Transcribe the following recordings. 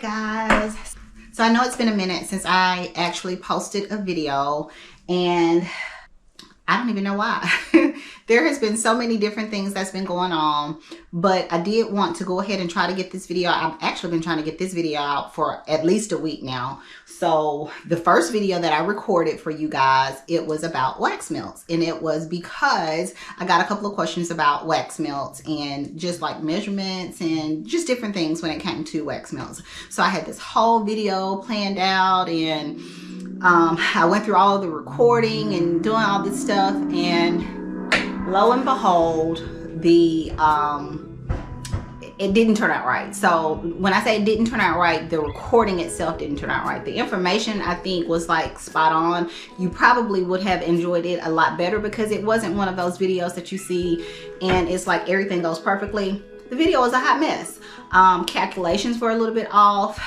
guys, so I know it's been a minute since I actually posted a video, and I don't even know why. There has been so many different things that's been going on, but I did want to go ahead and try to get this video. I've actually been trying to get this video out for at least a week now. So the first video that I recorded for you guys, it was about wax melts, and it was because I got a couple of questions about wax melts and just like measurements and just different things when it came to wax melts. So I had this whole video planned out, and I went through all of the recording and doing all this stuff, and lo and behold, it didn't turn out right. So when I say it didn't turn out right, the recording itself didn't turn out right. The information, I think, was like spot on. You probably would have enjoyed it a lot better because it wasn't one of those videos that you see and it's like everything goes perfectly. The video was a hot mess. Calculations were a little bit off.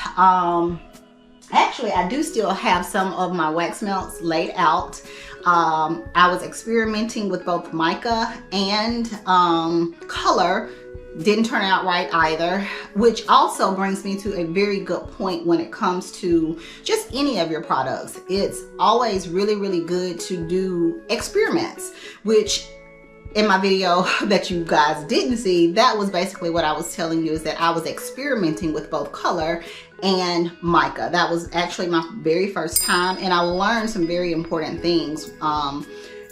Actually, I do still have some of my wax melts laid out. I was experimenting with both mica and color. Didn't turn out right either, which also brings me to a very good point when it comes to just any of your products. It's always really, really good to do experiments, which in my video that you guys didn't see, that was basically what I was telling you, is that I was experimenting with both color and mica. That was actually my very first time, and I learned some very important things.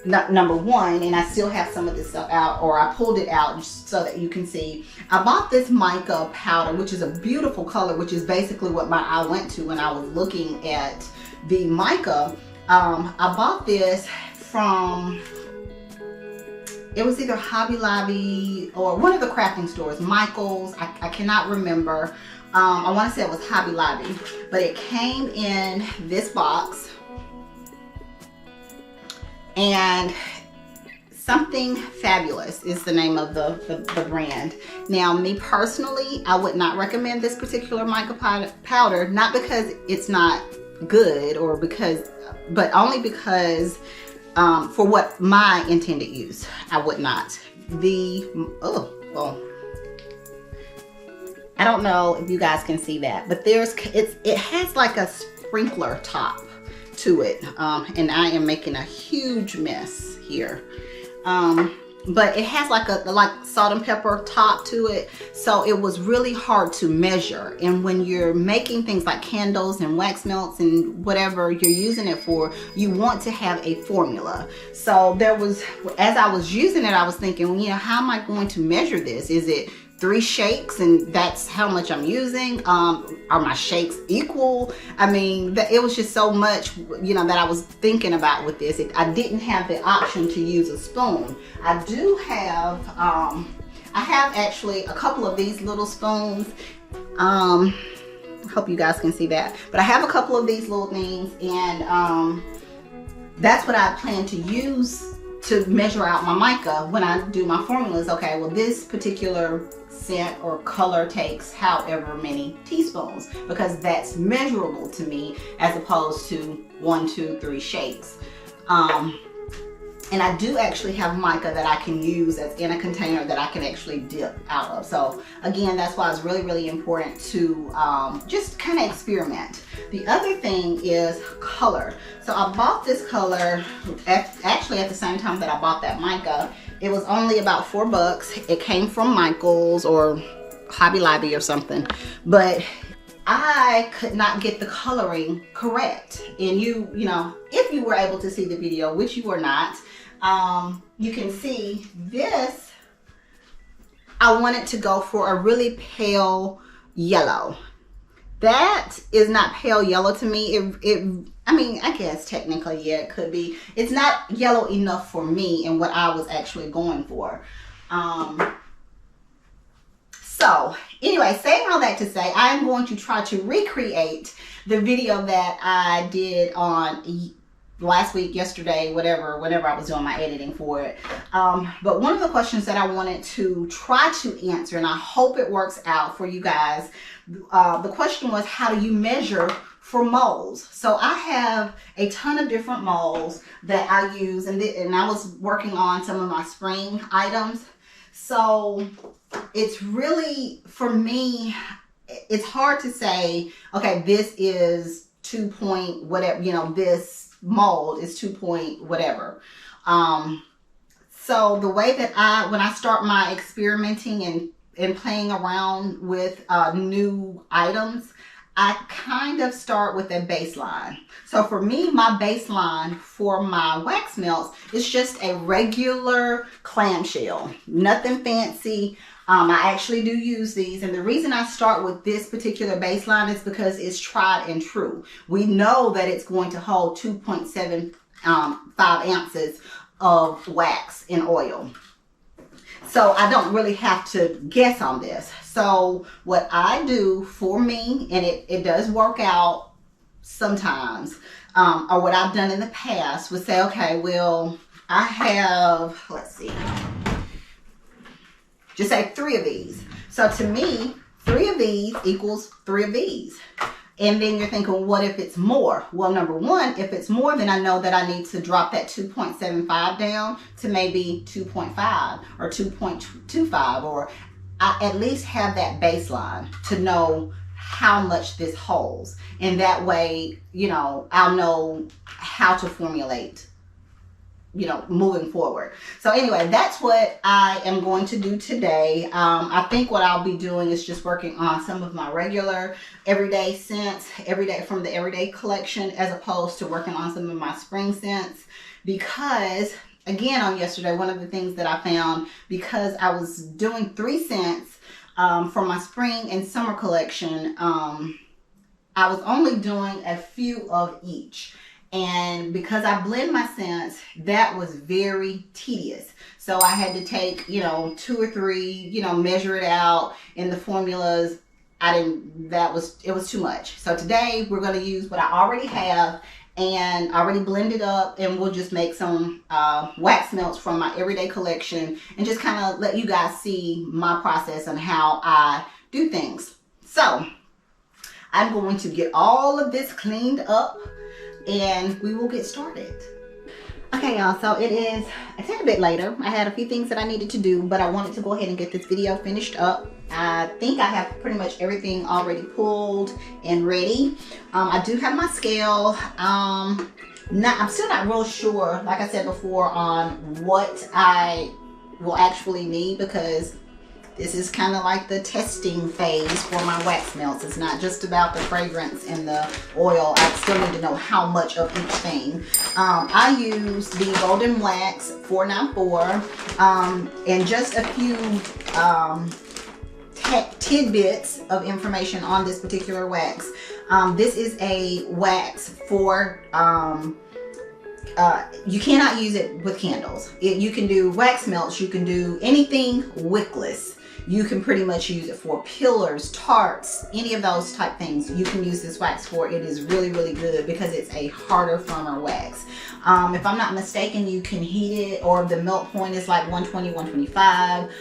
Number one, and I still have some of this stuff out, or I pulled it out just so that you can see. I bought this mica powder, which is a beautiful color, which is basically what my eye went to when I was looking at the mica. I bought this from, it was either Hobby Lobby or one of the crafting stores, Michael's, I cannot remember. I want to say it was Hobby Lobby, but it came in this box, and Something Fabulous is the name of the brand. Now, me personally, I would not recommend this particular mica powder, not because it's not good or because, but only because for what my intended use, I would not. I don't know if you guys can see that, but it has like a sprinkler top to it, and I am making a huge mess here. But it has like salt and pepper top to it, so it was really hard to measure. And when you're making things like candles and wax melts and whatever you're using it for, you want to have a formula. So there was, as I was using it, I was thinking, well, you know, how am I going to measure this? Is it 3 shakes and that's how much I'm using? Are my shakes equal? I mean, it was just so much, you know, that I was thinking about with this. I didn't have the option to use a spoon. I do have, I have actually a couple of these little spoons. I hope you guys can see that. But I have a couple of these little things, and that's what I plan to use to measure out my mica when I do my formulas. Okay, well, this particular scent or color takes however many teaspoons, because that's measurable to me as opposed to 1, 2, 3 shakes. And I do actually have mica that I can use that's in a container that I can actually dip out of. So again, that's why it's really, really important to just kind of experiment. The other thing is color. So I bought this color actually at the same time that I bought that mica. It was only about $4. It came from Michael's or Hobby Lobby or something, but I could not get the coloring correct. And you know, if you were able to see the video, which you were not, you can see this. I wanted to go for a really pale yellow. That is not pale yellow to me. I mean, I guess technically, yeah, it could be. It's not yellow enough for me and what I was actually going for. So anyway, saying all that to say, I'm going to try to recreate the video that I did on last week, yesterday, whenever I was doing my editing for it. But one of the questions that I wanted to try to answer, and I hope it works out for you guys, the question was, how do you measure for molds? So I have a ton of different molds that I use, and I was working on some of my spring items. So it's really, for me, it's hard to say, okay, this is 2 point whatever, you know, this mold is 2 point whatever. So the way that when I start my experimenting and playing around with new items, I kind of start with a baseline. So for me, my baseline for my wax melts is just a regular clamshell, nothing fancy. I actually do use these, and the reason I start with this particular baseline is because it's tried and true. We know that it's going to hold 2.75 ounces of wax and oil. So I don't really have to guess on this. So what I do for me, and it does work out sometimes, or what I've done in the past would say, okay, well, I have, let's see, just say 3 of these. So to me, 3 of these equals 3 of these. And then you're thinking, well, what if it's more? Well, number one, if it's more, then I know that I need to drop that 2.75 down to maybe 2.5 or 2.25, or I at least have that baseline to know how much this holds. And that way, you know, I'll know how to formulate, you know, moving forward. So anyway, that's what I am going to do today. I think what I'll be doing is just working on some of my regular everyday scents, from the everyday collection, as opposed to working on some of my spring scents, because again, on yesterday, one of the things that I found, because I was doing 3 scents for my spring and summer collection, I was only doing a few of each. And because I blend my scents, that was very tedious. So I had to take, you know, 2 or 3, you know, measure it out in the formulas. It was too much. So today we're going to use what I already have and already blended up, and we'll just make some wax melts from my everyday collection and just kind of let you guys see my process and how I do things. So I'm going to get all of this cleaned up and we will get started. Okay, y'all, so it is a tad bit later. I had a few things that I needed to do, but I wanted to go ahead and get this video finished up. I think I have pretty much everything already pulled and ready. I do have my scale. I'm still not real sure, like I said before, on what I will actually need, because this is kind of like the testing phase for my wax melts. It's not just about the fragrance and the oil. I still need to know how much of each thing. I use the Golden Wax 494, and just a few tidbits of information on this particular wax. This is a wax for you cannot use it with candles. You can do wax melts, you can do anything wickless. You can pretty much use it for pillars, tarts, any of those type things. You can use this wax for. It is really, really good because it's a harder, firmer wax. If I'm not mistaken, you can heat it, or the melt point is like 120, 125.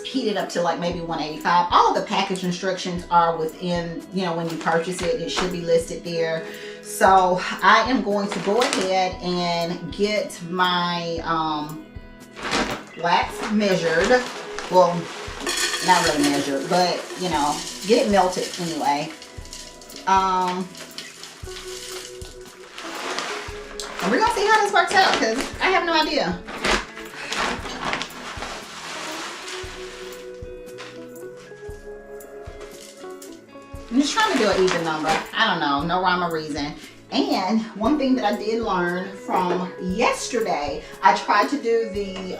Heat it up to like maybe 185. All of the package instructions are within, you know, when you purchase it, it should be listed there. So I am going to go ahead and get my wax measured. Well, not really measured, but you know, get it melted anyway. And we're gonna see how this works out, because I have no idea. I'm just trying to do an even number. I don't know, no rhyme or reason. And one thing that I did learn from yesterday, I tried to do the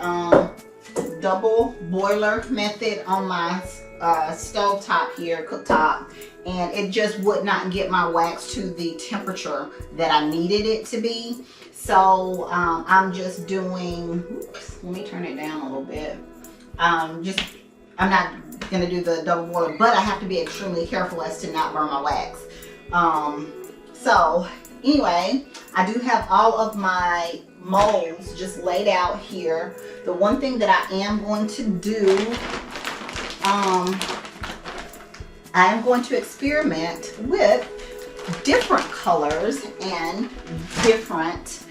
double boiler method on my stove top here, cooktop, and it just would not get my wax to the temperature that I needed it to be. So I'm just doing, oops, let me turn it down a little bit. I'm not gonna do the double boiler, but I have to be extremely careful as to not burn my wax. So anyway, I do have all of my molds just laid out here. The one thing that I am going to do, I am going to experiment with different colors and different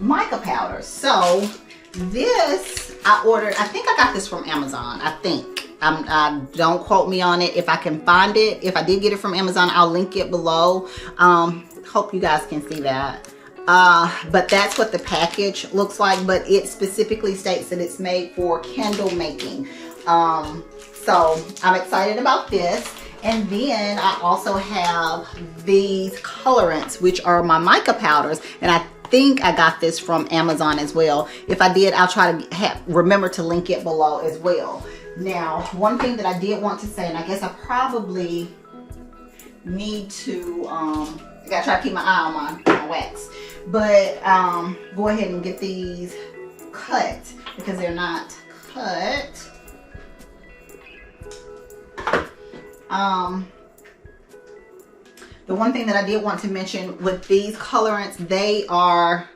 mica powders. So this I ordered, I think I got this from Amazon. I think Don't quote me on it. If I can find it, if I did get it from Amazon, I'll link it below. Hope you guys can see that. But that's what the package looks like, but it specifically states that it's made for candle making. So I'm excited about this. And then I also have these colorants, which are my mica powders, and I think I got this from Amazon as well. If I did, I'll try to remember to link it below as well. Now, one thing that I did want to say, and I guess I probably need to, I gotta try to keep my eye on my wax, but go ahead and get these cut because they're not cut. The one thing that I did want to mention with these colorants, they are,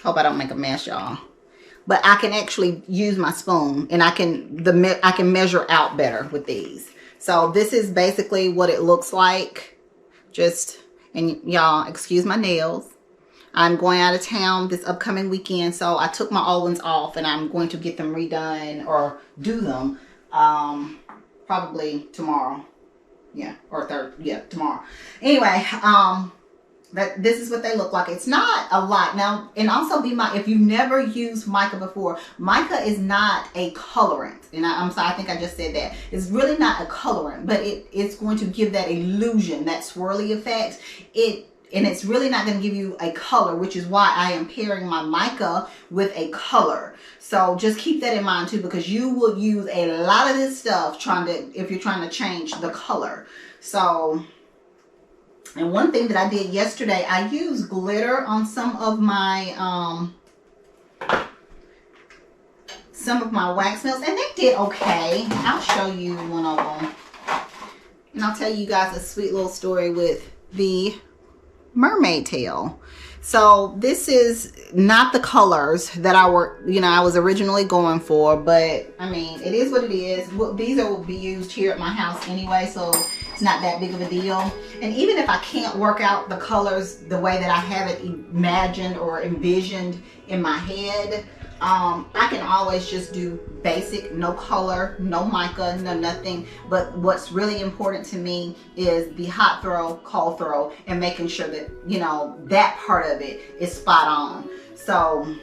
hope I don't make a mess, y'all, but I can actually use my spoon and I can measure out better with these. So this is basically what it looks like. Just, and y'all excuse my nails. I'm going out of town this upcoming weekend, so I took my old ones off and I'm going to get them redone or do them probably tomorrow. Yeah, or tomorrow. Anyway, this is what they look like. It's not a lot now, and also if you've never used mica before, mica is not a colorant, and I'm sorry, I think I just said that. It's really not a colorant, but it's going to give that illusion, that swirly effect. And it's really not going to give you a color, which is why I am pairing my mica with a color. So just keep that in mind too, because you will use a lot of this stuff if you're trying to change the color. So, and one thing that I did yesterday, I used glitter on some of my wax melts, and they did okay. I'll show you one of them, and I'll tell you guys a sweet little story with the mermaid tail. So this is not the colors that I was originally going for, but I mean, it is what it is. These will be used here at my house anyway, so it's not that big of a deal. And even if I can't work out the colors the way that I have it imagined or envisioned in my head, I can always just do basic, no color, no mica, no nothing. But what's really important to me is the hot throw, cold throw, and making sure that, that part of it is spot on. So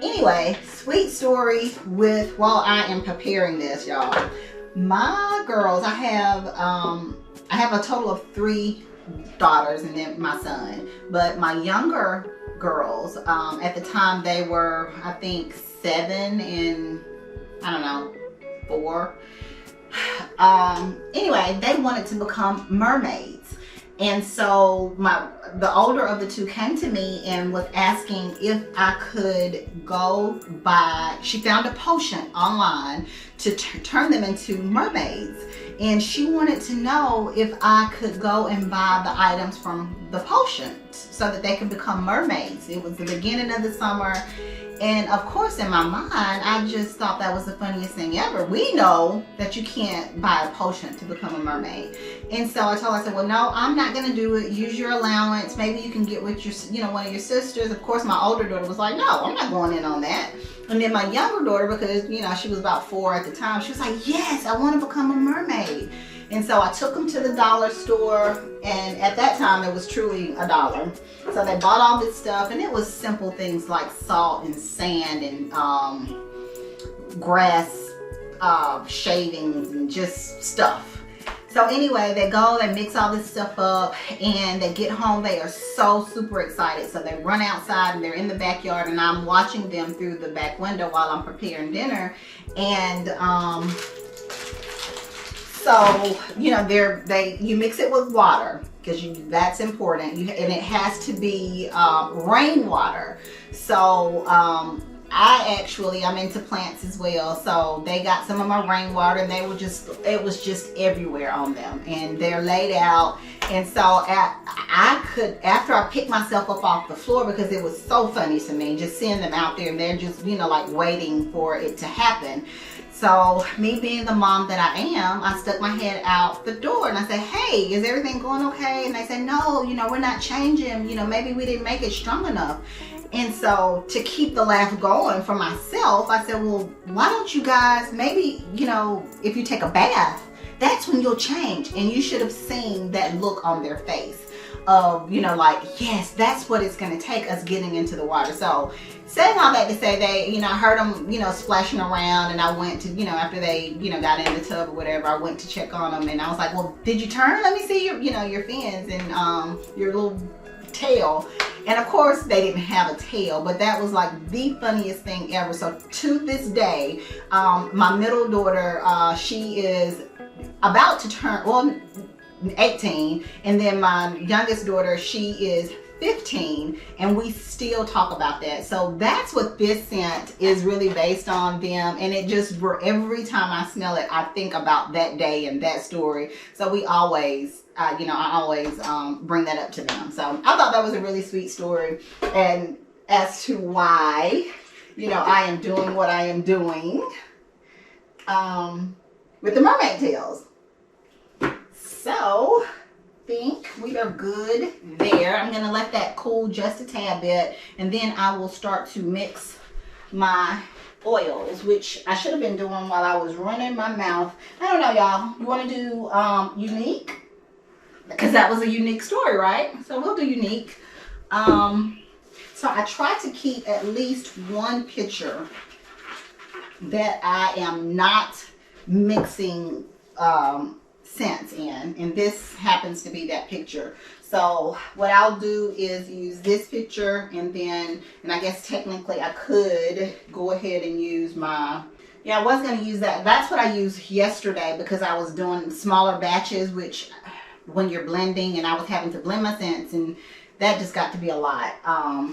anyway, sweet story while I am preparing this, y'all. My girls, I have a total of 3 daughters and then my son, but my younger girls, at the time they were, I think, 7 and I don't know, 4. Anyway, they wanted to become mermaids, and so the older of the 2 came to me and was asking if I could go buy. She found a potion online to turn them into mermaids, and she wanted to know if I could go and buy the items from the potion so that they could become mermaids. It was the beginning of the summer, and of course in my mind I just thought that was the funniest thing ever. We know that you can't buy a potion to become a mermaid, and so I told her, I said, well, no, I'm not gonna do it. Use your allowance. Maybe you can get with your, one of your sisters. Of course my older daughter was like, no, I'm not going in on that. And then my younger daughter, because she was about 4 at the time, she was like, yes, I want to become a mermaid. And so I took them to the dollar store, and at that time it was truly $1. So they bought all this stuff, and it was simple things like salt and sand and grass shavings and just stuff. So anyway, they go, they mix all this stuff up, and they get home. They are so super excited. So they run outside and they're in the backyard, and I'm watching them through the back window while I'm preparing dinner. And so you mix it with water, because that's important. And it has to be rainwater. So I'm into plants as well, so they got some of my rainwater, and it was just everywhere on them, and they're laid out. And so after I picked myself up off the floor, because it was so funny to me just seeing them out there, and they're just like waiting for it to happen. So me being the mom that I am, I stuck my head out the door and I said, hey, is everything going okay? And they said, no, we're not changing, maybe we didn't make it strong enough. And so to keep the laugh going for myself, I said, well, why don't you guys, maybe, you know, if you take a bath, that's when you'll change. And you should have seen that look on their face of, you know, like, yes, that's what it's going to take, us getting into the water. So saying all that to say, they, you know, I heard them, you know, splashing around, and I went to, you know, after they, you know, got in the tub or whatever, I went to check on them, and I was like, well, did you turn? Let me see your, you know, your fins and your little tail. And of course they didn't have a tail, but that was like the funniest thing ever. So to this day, my middle daughter, she is about to turn, well, 18, and then my youngest daughter, she is 15, and we still talk about that. So that's what this scent is really based on, them. And it just, every time I smell it, I think about that day and that story. So we always, you know, I always bring that up to them. So I thought that was a really sweet story, and as to why, you know, I am doing what I am doing with the mermaid tails. So I think we are good there. I'm gonna let that cool just a tad bit, and then I will start to mix my oils, which I should have been doing while I was running my mouth. I don't know, y'all. You want to do unique? Because that was a unique story, right? So we'll do unique. So I try to keep at least one picture that I am not mixing scents in, and this happens to be that picture. So what I'll do is use this picture, and then, and I guess technically I could go ahead and use my, yeah, I was going to use that. That's what I used yesterday, because I was doing smaller batches, which when you're blending, and I was having to blend my scents, and that just got to be a lot. Alright,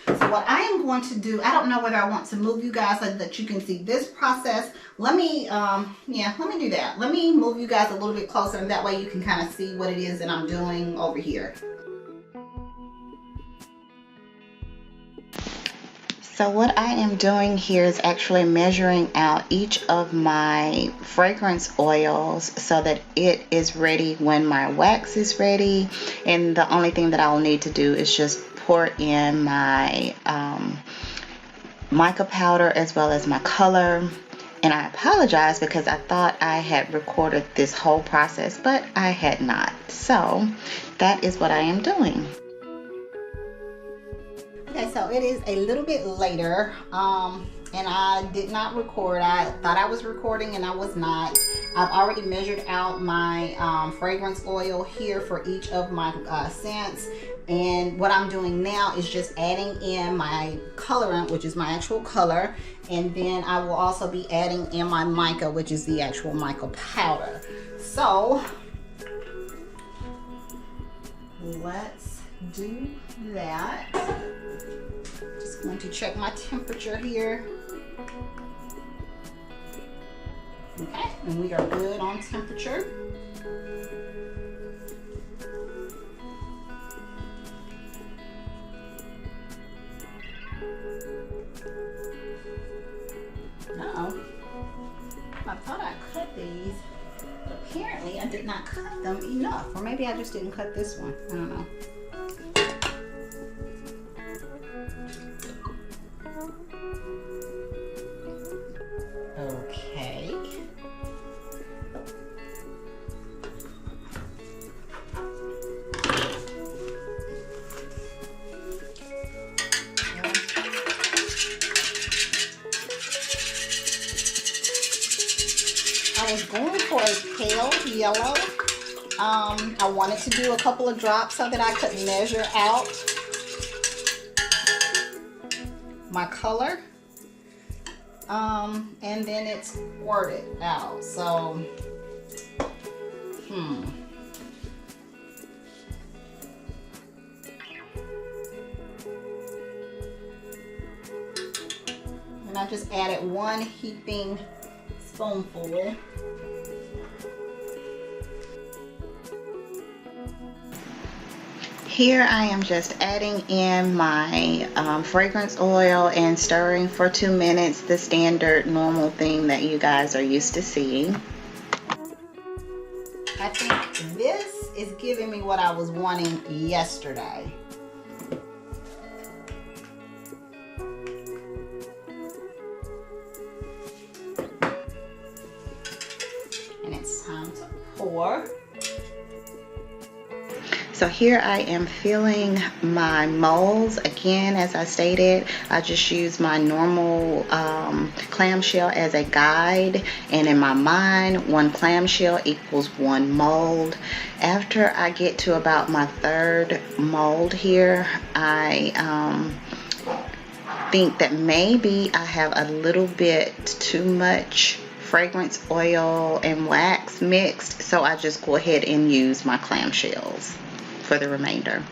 so what I am going to do, I don't know whether I want to move you guys so that you can see this process. Let me, yeah, let me do that. Let me move you guys a little bit closer, and that way you can kind of see what it is that I'm doing over here. So what I am doing here is actually measuring out each of my fragrance oils so that it is ready when my wax is ready. And the only thing that I will need to do is just pour in my mica powder as well as my color. And I apologize because I thought I had recorded this whole process, but I had not. So that is what I am doing. Okay, so it is a little bit later, and I did not record. I thought I was recording, and I was not. I've already measured out my fragrance oil here for each of my scents, and what I'm doing now is just adding in my colorant, which is my actual color, and then I will also be adding in my mica, which is the actual mica powder. So let's do that. Just going to check my temperature here. Okay, and we are good on temperature. Uh-oh. I thought I cut these, but apparently I did not cut them enough. Or maybe I just didn't cut this one. I don't know. Okay. I was going for a pale yellow. I wanted to do a couple of drops so that I could measure out my color. And then it squirted out. So, And I just added one heaping spoonful. Here I am just adding in my fragrance oil and stirring for 2 minutes, the standard normal thing that you guys are used to seeing. I think this is giving me what I was wanting yesterday. And it's time to pour. So here I am filling my molds. Again, as I stated, I just use my normal clamshell as a guide. And in my mind, one clamshell equals one mold. After I get to about my third mold here, I think that maybe I have a little bit too much fragrance oil and wax mixed. So I just go ahead and use my clamshells for the remainder.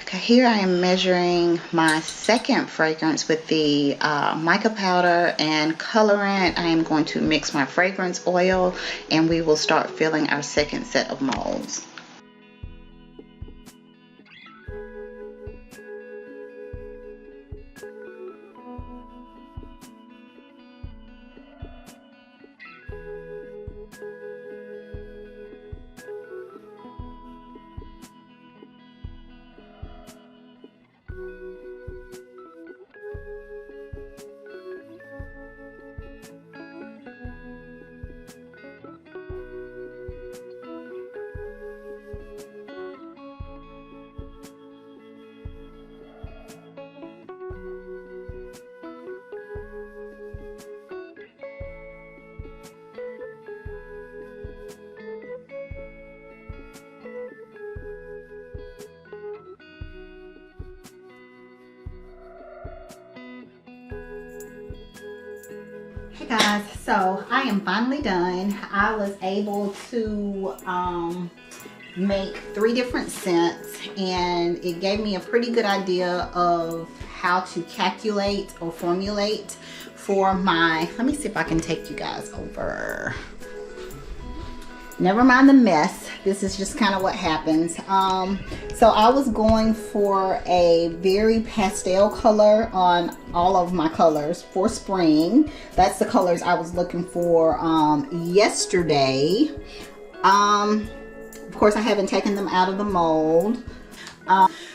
Okay, here I am measuring my second fragrance with the mica powder and colorant. I am going to mix my fragrance oil and we will start filling our second set of molds. Hey guys, so I am finally done. I was able to make 3 different scents, and it gave me a pretty good idea of how to calculate or formulate for my, let me see if I can take you guys over. Never mind the mess. This is just kind of what happens. So I was going for a very pastel color on all of my colors for spring. That's the colors I was looking for yesterday. Of course, I haven't taken them out of the mold.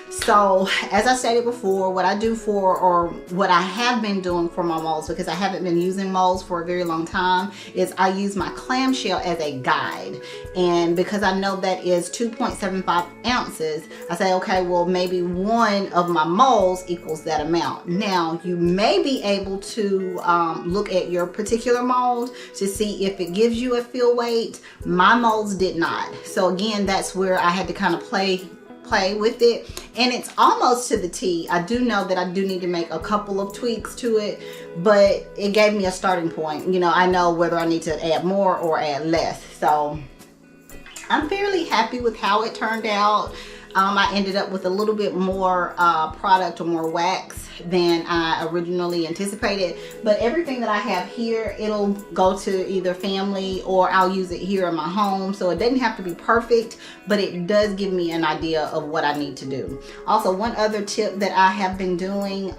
So as I stated before, what I do for, or what I have been doing for my molds, because I haven't been using molds for a very long time, is I use my clamshell as a guide. And because I know that is 2.75 ounces, I say, okay, well, maybe one of my molds equals that amount. Now, you may be able to look at your particular mold to see if it gives you a fill weight. My molds did not. So again, that's where I had to kind of play with it, and it's almost to the T. I do know that I do need to make a couple of tweaks to it, but it gave me a starting point. You know, I know whether I need to add more or add less. So I'm fairly happy with how it turned out. I ended up with a little bit more product or more wax than I originally anticipated, but everything that I have here, it'll go to either family or I'll use it here in my home. So it doesn't have to be perfect, but it does give me an idea of what I need to do. Also, one other tip that I have been doing,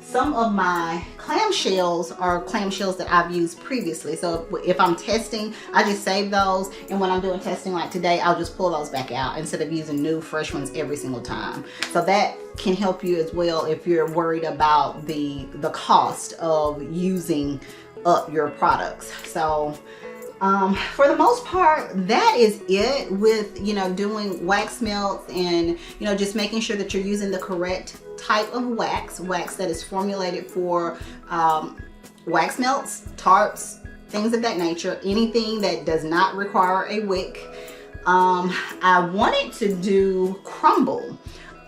some of my clamshells are clamshells that I've used previously. So if I'm testing, I just save those. And when I'm doing testing like today, I'll just pull those back out instead of using new fresh ones every single time. So that can help you as well if you're worried about the cost of using up your products. So for the most part, that is it with, you know, doing wax melts and, you know, just making sure that you're using the correct type of wax that is formulated for wax melts, tarps, things of that nature, anything that does not require a wick. I wanted to do crumble.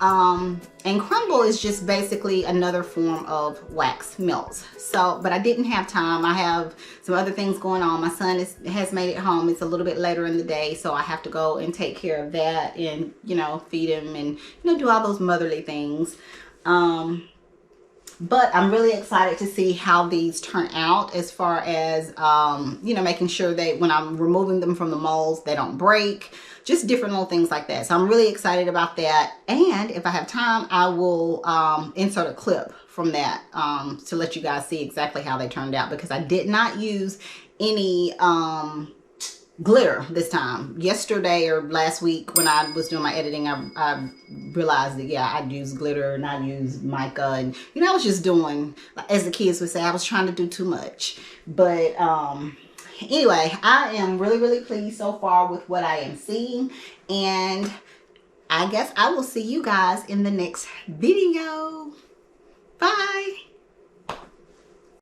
And crumble is just basically another form of wax melts. So, but I didn't have time. I have some other things going on. My son has made it home. It's a little bit later in the day, so I have to go and take care of that and, you know, feed him and, you know, do all those motherly things. But I'm really excited to see how these turn out, as far as, you know, making sure that when I'm removing them from the molds, they don't break. Just different little things like that. So I'm really excited about that. And if I have time, I will insert a clip from that to let you guys see exactly how they turned out, because I did not use any glitter this time. Yesterday or last week when I was doing my editing, I realized that, yeah, I'd use glitter and I'd use mica, and you know, I was just doing, as the kids would say, I was trying to do too much. But anyway, I am really pleased so far with what I am seeing, and I guess I will see you guys in the next video. Bye.